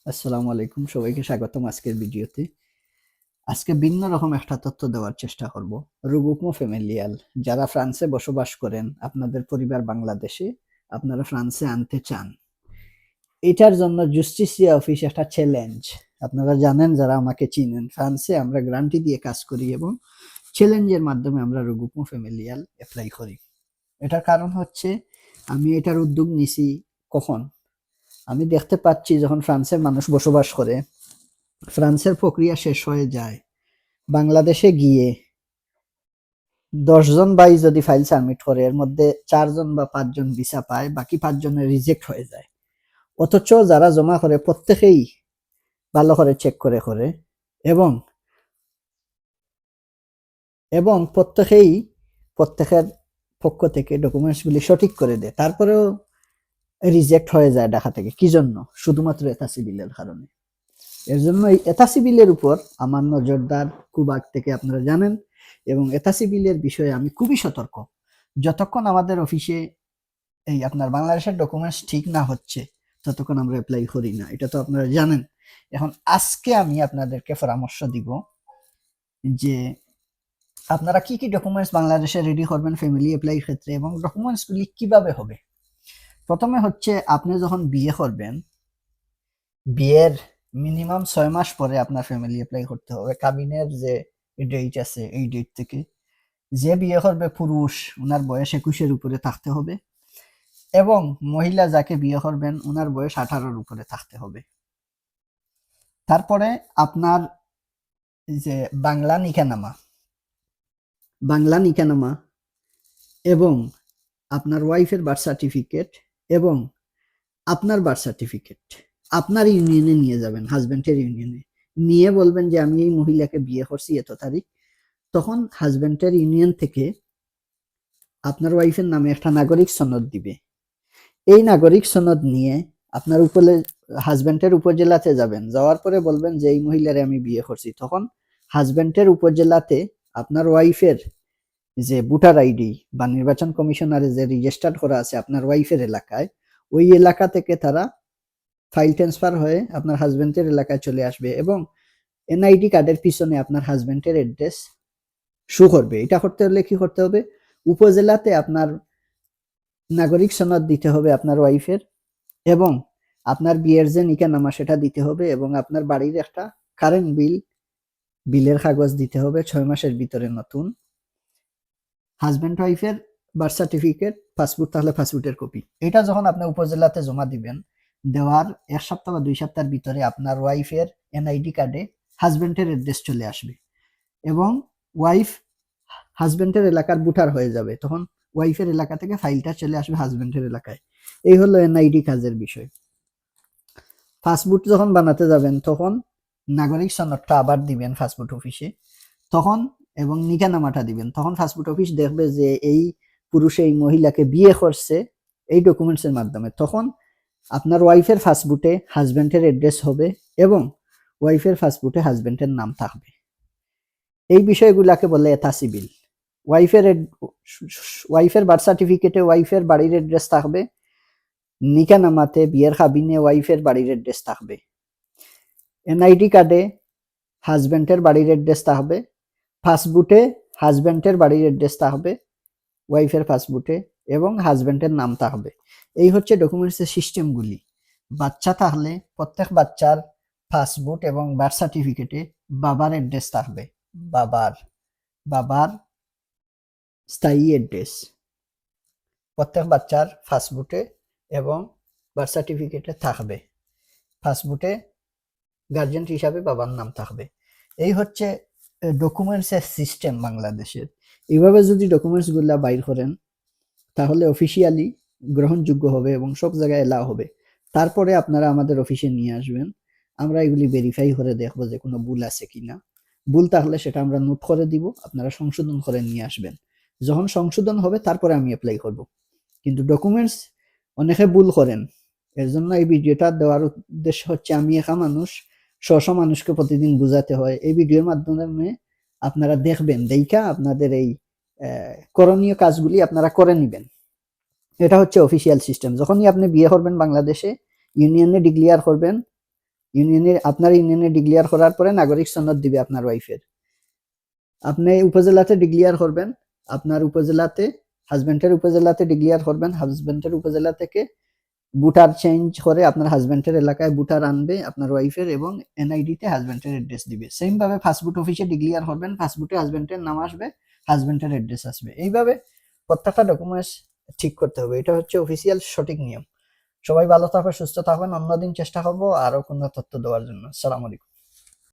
আসসালামু আলাইকুম, সবাইকে স্বাগতম আজকের ভিডিওতে। আজকে ভিন্ন রকম একটা তথ্য দেওয়ার চেষ্টা করব। রুগুকমো ফ্যামিলিয়াল যারা ফ্রান্সে বসবাস করেন, আপনাদের পরিবার বাংলাদেশে, আপনারা ফ্রান্সে আনতে চান, এটার জন্য জুস্টিসিয়া অফিস একটা চ্যালেঞ্জ। আপনারা জানেন, যারা আমাকে চিনেন, ফ্রান্সে আমরা গ্যারান্টি দিয়ে কাজ করি এবং চ্যালেঞ্জের মাধ্যমে আমরা রুগুকমো ফ্যামিলিয়াল অ্যাপ্লাই করি। এটার কারণ হচ্ছে, আমি এটার উদ্যোগ নিছি কখন আমি দেখতে পাচ্ছি যখন ফ্রান্সের মানুষ বসবাস করে, ফ্রান্সের প্রক্রিয়া শেষ হয়ে যায়, বাংলাদেশে গিয়ে ১০ জন ভাই যদি ফাইল সাবমিট করে, এর মধ্যে ৪ জন বা ৫ জন ভিসা পায়, বাকি ৫ জনের রিজেক্ট হয়ে যায়। অথচ যারা জমা করে প্রত্যেকেই ভালো করে চেক করে এবং এবং প্রত্যেকের পক্ষ থেকে ডকুমেন্টসগুলি সঠিক করে দেয়, তারপরেও রিজেক্ট হয়ে যায় ঢাকা থেকে। কি জন্য? শুধুমাত্র এতা সিভিলের কারণে। এর জন্য এই এতা সিভিলের উপর আমার নজরদার খুব আগ থেকে, আপনারা জানেন, এবং এতা সিভিলের বিষয়ে আমি খুবই সতর্ক। যতক্ষণ আমাদের অফিসে এই আপনার বাংলাদেশের ডকুমেন্টস ঠিক না হচ্ছে, ততক্ষণ আমরা অ্যাপ্লাই করি না, এটা তো আপনারা জানেন। এখন আজকে আমি আপনাদেরকে পরামর্শ দিব যে আপনারা কি কি ডকুমেন্টস বাংলাদেশে রেডি করবেন ফ্যামিলি অ্যাপ্লাই ক্ষেত্রে, এবং ডকুমেন্টসগুলি কিভাবে হবে। প্রথমে হচ্ছে, আপনি যখন বিয়ে করবেন, বিয়ের মিনিমাম ৬ মাস পরে আপনার ফ্যামিলি অ্যাপ্লাই করতে হবে। কাবিনের যে ডেট আছে, এই ডেট থেকে যে বিয়ে করবে পুরুষ, ওনার বয়স ২১-এর উপরে থাকতে হবে, এবং মহিলা যাকে বিয়ে করবেন ওনার বয়স ১৮-র উপরে থাকতে হবে। তারপরে আপনার যে বাংলা নিকানামা এবং আপনার ওয়াইফের বার্থ সার্টিফিকেট এবং আপনার বার্থ সার্টিফিকেট আপনার ইউনিয়নে নিয়ে যাবেন, হাজবেন্ডের ইউনিয়নে নিয়ে বলবেন যে আমি এই মহিলাকে বিয়ে করছি এত তারিখ। তখন হাজবেন্ডের ইউনিয়ন থেকে আপনার ওয়াইফের নামে একটা নাগরিক সনদ দিবে। এই নাগরিক সনদ নিয়ে আপনার হাজবেন্ডের উপজেলাতে যাবেন, যাওয়ার পরে বলবেন যে এই মহিলারে আমি বিয়ে করছি। তখন হাজবেন্ডের উপজেলাতে আপনার ওয়াইফের যে ভোটার আইডি বা নির্বাচন কমিশনারে যে রেজিস্টার্ড করা আছে আপনার ওয়াইফের এলাকায়, ওই এলাকা থেকে তারা ফাইল ট্রান্সফার হয়ে আপনার হাজবেন্ডের এলাকায় চলে আসবে, এবং এনআইডি কার্ডের পিছনে আপনার হাজবেন্ডের অ্যাড্রেস শো করবে। এটা করতে হলে কি করতে হবে? উপজেলাতে আপনার নাগরিক সনদ দিতে হবে আপনার ওয়াইফের, এবং আপনার বিয়ের যে নিকানামা সেটা দিতে হবে, এবং আপনার বাড়ির একটা কারেন্ট বিলের কাগজ দিতে হবে ৬ মাসের ভিতরে নতুন। হাজবেন্ড ওয়াইফের বার্থ সার্টিফিকেট, পাসপোর্ট থাকলে পাসপোর্টের কপি। এটা যখন আপনি উপজেলাতে জমা দিবেন, দেওয়ার ১ সপ্তাহ বা ২ সপ্তাহের ভিতরে আপনার ওয়াইফের এনআইডি কার্ডে হাজবেন্ডের অ্যাড্রেস চলে আসবে, এবং ওয়াইফ হাজবেন্ডের এলাকার ভোটার হয়ে যাবে। তখন ওয়াইফের এলাকা থেকে ফাইলটা চলে আসবে হাজবেন্ডের এলাকায়। এই হলো এনআইডি কাজের বিষয়। পাসপোর্ট যখন বানাতে যাবেন, তখন নাগরিক সনদটা আবার দিবেন পাসপোর্ট অফিসে, তখন এবং নিকানামাটা দিবেন। তখন পাসপোর্ট অফিস দেখবে যে এই পুরুষ এই মহিলাকে বিয়ে করছে এই ডকুমেন্টসের মাধ্যমে। তখন আপনার ওয়াইফের পাসপোর্টে হাজবেন্ডের অ্যাড্রেস হবে, এবং ওয়াইফের পাসপোর্টে হাজবেন্ডের নাম থাকবে। এই বিষয়গুলাকে বলে এথা সিভিল। ওয়াইফের বার্থ সার্টিফিকেটে ওয়াইফের বাড়ির অ্যাড্রেস থাকবে, নিকানামাতে বিয়ের কাবিনে ওয়াইফের বাড়ির অ্যাড্রেস থাকবে, এনআইডি কার্ডে হাজবেন্ডের বাড়ির অ্যাড্রেস থাকবে, পাসপোর্টে হাজবেন্ডের বাড়ির অ্যাড্রেস থাকবে, ওয়াইফের পাসপোর্টে, এবং হাজবেন্ডের নাম থাকবে। এই হচ্ছে ডকুমেন্টসের সিস্টেমগুলি। বাচ্চা থাকলে প্রত্যেক বাচ্চার পাসপোর্ট এবং বার্থ সার্টিফিকেটে বাবার অ্যাড্রেস থাকবে, বাবার স্থায়ী অ্যাড্রেস প্রত্যেক বাচ্চার পাসপোর্টে এবং বার্থ সার্টিফিকেটে থাকবে। পাসপোর্টে গার্জেন হিসাবে বাবার নাম থাকবে। এই হচ্ছে ডকুমেন্টসের সিস্টেম বাংলাদেশের। এইভাবে যদি ডকুমেন্টসগুলা বাইর করেন, তাহলে অফিসিয়ালি গ্রহণযোগ্য হবে এবং সব জায়গায় এলাও হবে। তারপরে আপনারা আমাদের অফিসে নিয়ে আসবেন, আমরা এগুলি ভেরিফাই করে দেখবো যে কোনো ভুল আছে কিনা। ভুল থাকলে সেটা আমরা নোট করে দিব, আপনারা সংশোধন করে নিয়ে আসবেন। যখন সংশোধন হবে তারপরে আমি অ্যাপ্লাই করব। কিন্তু ডকুমেন্টস অনেকে ভুল করেন, এর জন্য এই ভিডিওটা দেওয়ার উদ্দেশ্য হচ্ছে, আমি একা মানুষ, শ মানুষকে প্রতিদিন বুঝাতে হয়। এই ভিডিওর মাধ্যমে আপনারা দেখবেন, দেখা আপনাদের এই করণীয় কাজগুলি আপনারা করে নিবেন। এটা হচ্ছে অফিসিয়াল সিস্টেম। যখনই আপনি বিয়ে করবেন বাংলাদেশে, ইউনিয়নে ডিক্লিয়ার করবেন, ইউনিয়নে আপনার ইউনিয়নে ডিক্লিয়ার করার পরে নাগরিক সনদ দিবে আপনার ওয়াইফের। আপনি উপজেলাতে ডিক্লিয়ার করবেন, আপনার উপজেলাতে হাজবেন্ডের উপজেলাতে ডিক্লিয়ার করবেন, হাজবেন্ডের উপজেলা থেকে ভোটার চেঞ্জ করে আপনার হাজবেন্ডের এলাকায় ভোটার আনবে আপনার ওয়াইফের, এবং এনআইডি তে হাজবেন্ডের অ্যাড্রেস দিবে। সেম ভাবে পাসপোর্ট অফিসে ডিক্লিয়ার করবেন, পাসপোর্টে হাজবেন্ডের নাম আসবে, হাজবেন্ডের অ্যাড্রেস আসবে। এইভাবে প্রত্যেকটা ডকুমেন্টস ঠিক করতে হবে। এটা হচ্ছে অফিসিয়াল সঠিক নিয়ম। সবাই ভালো থাকবেন, সুস্থ থাকবেন। অন্যদিন চেষ্টা করবো আরো কোনো তথ্য দেওয়ার জন্য। আসসালামু আলাইকুম।